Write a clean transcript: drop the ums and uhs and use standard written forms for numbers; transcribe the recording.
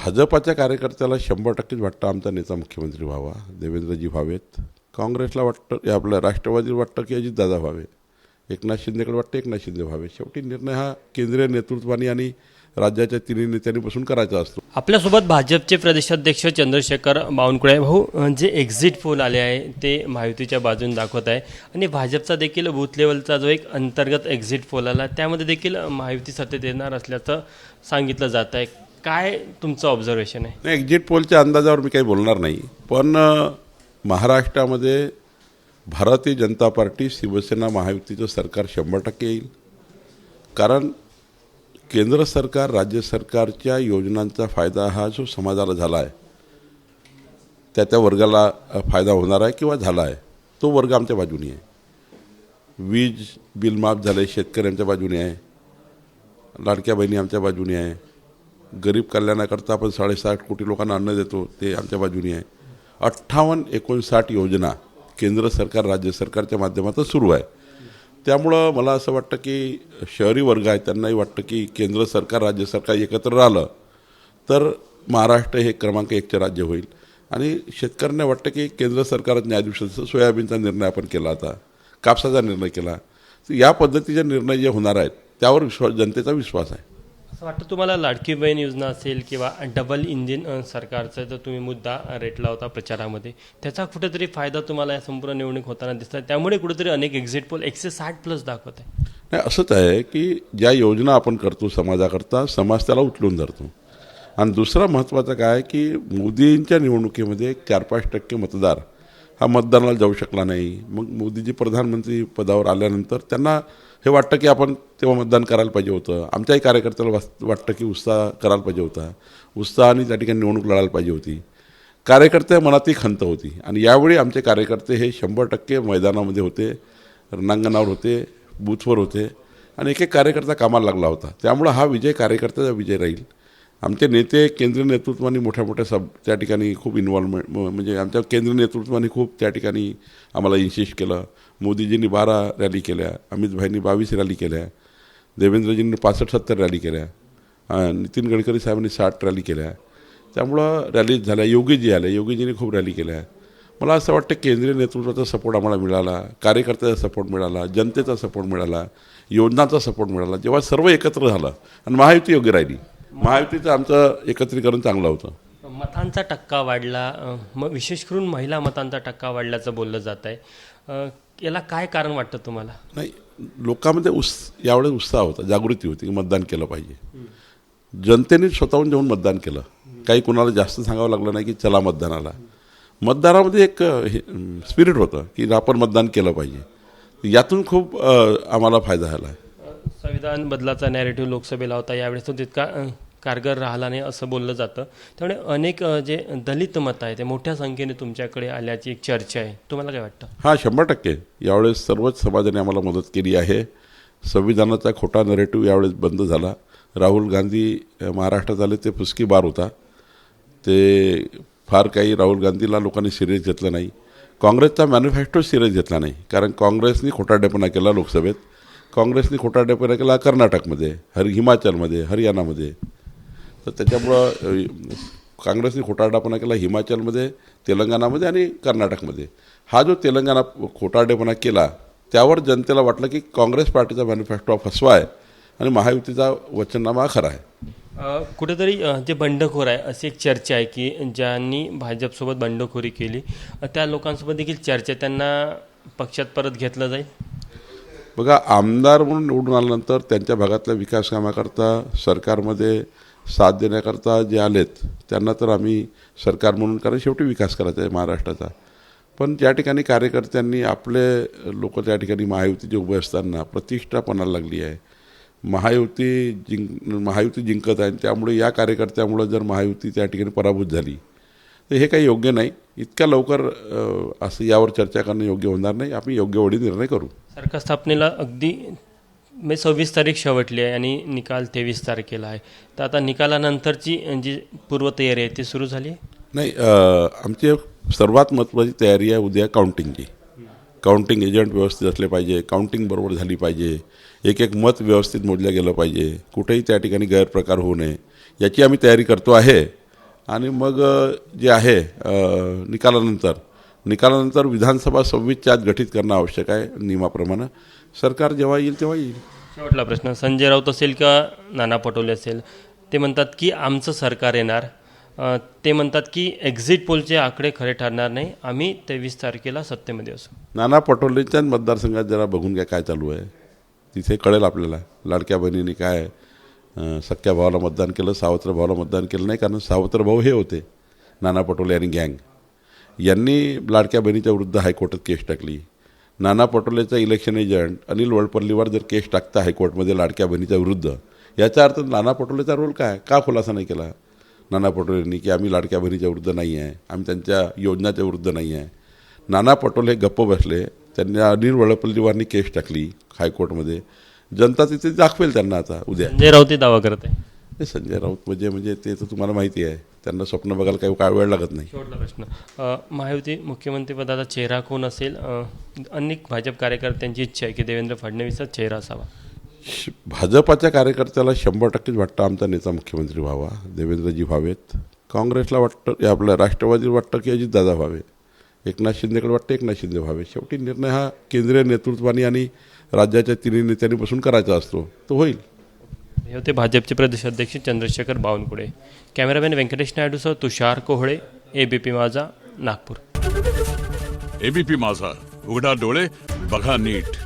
भाजपाच्या कार्यकर्त्याला 100% वाटतं आमचा नेता मुख्यमंत्री व्हावा, देवेंद्रजी व्हावेत. काँग्रेसला वाटतं, आपलं राष्ट्रवादीला वाटतं की अजितदादा व्हावे. एकनाथ शिंदेकडे वाटतं एकनाथ शिंदे व्हावे. शेवटी निर्णय हा केंद्रीय नेतृत्वाने आणि राज्याच्या तिन्ही नेत्यांनी बसून करायचा असतो. आपल्यासोबत भाजपचे प्रदेशाध्यक्ष चंद्रशेखर बावनकुळे भाऊ, जे एक्झिट पोल आले आहे ते महायुतीच्या बाजूने दाखवत आहे आणि भाजपचा देखील बूथ लेवलचा जो एक अंतर्गत एक्झिट पोल आला त्यामध्ये देखील महायुती सत्तेत येणार असल्याचं सांगितलं जात आहे. काय तुमचं ऑब्झर्वेशन आहे? नाही, एक्झिट पोलच्या अंदाजावर मी काही बोलणार नाही, पण महाराष्ट्रामध्ये भारतीय जनता पार्टी, शिवसेना, महायुतीचं सरकार 100% येईल. कारण केंद्र सरकार, राज्य सरकारच्या योजनांचा फायदा हा जो समाजाला झाला आहे, त्या वर्गाला फायदा होणार आहे किंवा झाला आहे, तो वर्ग आमच्या बाजूने आहे. वीज बिल माफ झाले, शेतकऱ्यांच्या बाजूने आहे. लाडक्या बहिणी आमच्या बाजूने आहे. गरीब कल्याणाकरता आपण 7.5 कोटी लोकांना अन्न देतो, ते आमच्या बाजूने आहे. 58-59 योजना केंद्र सरकार, राज्य सरकारच्या माध्यमातून सुरू आहे. त्यामुळं मला असं वाटतं की शहरी वर्ग आहे त्यांनाही वाटतं की केंद्र सरकार, राज्य सरकार एकत्र राहिलं तर महाराष्ट्र हे क्रमांक 1चे राज्य होईल. आणि शेतकऱ्यांना वाटतं की केंद्र सरकारच न्यायाधीशाचं सोयाबीनचा निर्णय आपण केला, आता कापसाचा निर्णय केला, तर या पद्धतीचे निर्णय जे होणार आहेत त्यावर जनतेचा विश्वास आहे. असं वाटतं तुम्हाला लाडकी बहीण योजना असेल किंवा डबल इंजिन सरकारचा जो तुम्ही मुद्दा रेटला होता प्रचारामध्ये, त्याचा कुठेतरी फायदा तुम्हाला या संपूर्ण निवडणूक होताना दिसतात, त्यामुळे कुठेतरी अनेक एक्झिट पोल 160+ दाखवत आहे? नाही, असंच आहे की ज्या योजना आपण करतो समाजाकरता, समाज त्याला उचलून धरतो. आणि दुसरा महत्त्वाचं काय आहे की मोदींच्या निवडणुकीमध्ये 4-5% मतदार हा मतदानाला जाऊ शकला नाही. मग मोदीजी प्रधानमंत्री पदावर आल्यानंतर त्यांना हे वाटतं की आपण तेव्हा मतदान करायला पाहिजे होतं. आमच्याही कार्यकर्त्याला वाटतं की उत्साह करायला पाहिजे होता, उत्साहाने त्या ठिकाणी निवडणूक लढायला पाहिजे होती. कार्यकर्त्या मनात ही खंत होती आणि यावेळी आमचे कार्यकर्ते हे 100% मैदानामध्ये होते, रणांगणावर होते, बूथवर होते आणि एक कार्यकर्ता कामाला लागला होता. त्यामुळं हा विजय कार्यकर्त्याचा विजय राहील. आमचे नेते, केंद्रीय नेतृत्वाने मोठ्या त्या ठिकाणी खूप इन्व्हॉल्वमेंट, म्हणजे आमच्या केंद्रीय नेतृत्वाने खूप त्या ठिकाणी आम्हाला इन्सिस्ट केलं. मोदीजींनी 12 रॅली केल्या, अमित भाईंनी 22 रॅली केल्या, देवेंद्रजींनी 65-70 रॅली केल्या, नितीन गडकरी साहेबांनी 60 रॅली केल्या. त्यामुळं रॅली झाल्या. योगीजी आले, योगीजींनी खूप रॅली केल्या. मला असं वाटतं केंद्रीय नेतृत्वाचा सपोर्ट आम्हाला मिळाला, कार्यकर्त्याचा सपोर्ट मिळाला, जनतेचा सपोर्ट मिळाला, योजनाचा सपोर्ट मिळाला. जेव्हा सर्व एकत्र झालं आणि महायुती योग्य राहिली, महायुतीचं आमचं एकत्रीकरण चांगलं होतं. मतांचा टक्का वाढला, मग विशेष करून महिला मतांचा टक्का वाढल्याचं बोललं जात आहे. याला काय कारण वाटतं तुम्हाला? नाही, लोकांमध्ये यावेळेस उत्साह होता, जागृती होती की मतदान केलं पाहिजे. जनतेने स्वतःहून जाऊन मतदान केलं. काही कुणाला जास्त सांगावं लागलं नाही की चला मतदानाला. मतदानामध्ये एक स्पिरिट होतं की आपण मतदान केलं पाहिजे. यातून खूप आम्हाला फायदा झाला आहे. संविधान बदलाचा नॅरेटिव्ह लोकसभेला होता, यावेळेस तो तितका कारगर राहिला नाही असं बोललं जातं. त्यामुळे अनेक जे दलित मत आहे ते मोठ्या संख्येने तुमच्याकडे आल्याची एक चर्चा आहे. तुम्हाला काय वाटतं? हा, 100% यावेळेस सर्वच समाजाने आम्हाला मदत केली आहे. संविधानाचा खोटा नरेटिव्ह यावेळेस बंद झाला. राहुल गांधी महाराष्ट्रात आले ते फुसकी बार होता. ते फार काही राहुल गांधीला लोकांनी सिरियस घेतलं नाही. काँग्रेसचा मॅनिफेस्टो सिरियस घेतला नाही, कारण काँग्रेसनी खोटारडेपणा केला लोकसभेत. काँग्रेसने खोटारडेपणा केला कर्नाटकमध्ये, हिमाचलमध्ये, हरियाणामध्ये. तर त्याच्यामुळं काँग्रेसने खोटारडेपणा केला हिमाचलमध्ये, तेलंगणामध्ये आणि कर्नाटकमध्ये. हा जो तेलंगणा खोटारडेपणा केला त्यावर जनतेला वाटलं की काँग्रेस पार्टीचा मॅनिफेस्टो फसवा आहे आणि महायुतीचा वचननामा खरा आहे. कुठेतरी जे बंडखोर आहे अशी एक चर्चा आहे की ज्यांनी भाजपसोबत बंडखोरी केली त्या लोकांसोबत देखील चर्चा, त्यांना पक्षात परत घेतलं जाईल. बघा, आमदार म्हणून निवडून आल्यानंतर त्यांच्या भागातल्या विकास कामाकरता, सरकारमध्ये साथ देण्याकरता जे आलेत त्यांना तर आम्ही सरकार म्हणून, कारण शेवटी विकास करायचा आहे महाराष्ट्राचा. पण ज्या ठिकाणी कार्यकर्त्यांनी आपले लोक त्या ठिकाणी महायुतीचे उभे असताना प्रतिष्ठा पणाला लागली आहे, महायुती जिंकत आहे, त्यामुळे या कार्यकर्त्यामुळे जर महायुती त्या ठिकाणी पराभूत झाली तर हे काही योग्य नाही. इतक्या लवकर असं यावर चर्चा करणं योग्य होणार नाही. आम्ही योग्य वेळी निर्णय करू. सरकार स्थापनेला अगदी 26 तारीख शेवटली आहे आणि निकाल 23 तारखेला आहे. तर आता निकालानंतरची जी पूर्वतयारी आहे ती सुरू झाली आहे? नाही, आमची सर्वात महत्त्वाची तयारी आहे उद्या काउंटिंगची. काउंटिंग एजंट व्यवस्थित असले पाहिजे, काउंटिंग बरोबर झाली पाहिजे, एक एक मत व्यवस्थित मोजलं गेलं पाहिजे, कुठेही त्या ठिकाणी गैरप्रकार होऊ नये, याची आम्ही तयारी करतो आहे. आणि मग जे आहे निकालानंतर विधानसभा 26च्या आत गठीत करणं आवश्यक आहे नियमाप्रमाणे. सरकार जेव्हा येईल तेव्हा येईल. शेवटला प्रश्न, संजय राऊत असेल किंवा नाना पटोले असेल, ते म्हणतात की आमचं सरकार येणार. ते म्हणतात की एक्झिट पोलचे आकडे खरे ठरणार नाही, आम्ही 23 तारखेला सत्तेमध्ये असू. नाना पटोलेच्या मतदारसंघात जरा बघून घ्या काय चालू आहे, तिथे कळेल आपल्याला. लाडक्या बहिणींनी काय सख्या भावाला मतदान केलं, सावत्र भावाला मतदान केलं नाही. कारण सावत्र भाऊ हे होते नाना पटोले आणि गँग. यांनी लाडक्या बहिणीच्या विरुद्ध हायकोर्टात केस टाकली. नाना पटोलेचा इलेक्शन एजंट अनिल वडपल्लीवर जर केस टाकता हायकोर्टमध्ये लाडक्या बहिणीच्या विरुद्ध, याचा अर्थ नाना पटोलेचा रोल काय, का खुलासा नाही केला नाना पटोलेंनी की आम्ही लाडक्या बहिणीच्या विरुद्ध नाही आहे, आम्ही त्यांच्या योजनाच्या विरुद्ध नाही आहे. नाना पटोले गप्प बसले, त्यांनी अनिल वडपल्लीवरनी केस टाकली हायकोर्टमध्ये. जनता तिथे दाखवेल त्यांना आता उद्या. संजय राऊत हे दावा करत आहे. हे संजय राऊत म्हणजे ते तर तुम्हाला माहिती आहे, त्यांना स्वप्न बघायला काही काय वेळ लागत नाही. शेवटला प्रश्न, महायुती मुख्यमंत्रीपदाचा चेहरा कोण असेल? अनेक भाजप कार्यकर्त्यांची इच्छा आहे की देवेंद्र फडणवीसचा चेहरा असावा. भाजपाच्या कार्यकर्त्याला 100%च वाटतं आमचा नेता मुख्यमंत्री व्हावा, देवेंद्रजी व्हावेत. काँग्रेसला वाटतं, आपल्या राष्ट्रवादीला वाटतं की अजितदादा व्हावे. एकनाथ शिंदेकडे वाटतं एकनाथ शिंदे व्हावे. शेवटी निर्णय हा केंद्रीय नेतृत्वाने आणि राज्याच्या तिन्ही नेत्यांनी बसून करायचा असतो, तो होईल. हे होते भाजपचे प्रदेशाध्यक्ष चंद्रशेखर बावनकुळे. कॅमेरामॅन व्यंकटेश नायडूसह तुषार कोहळे, ABP माझा, नागपूर. ABP माझा, उघडा डोळे बघा नीट.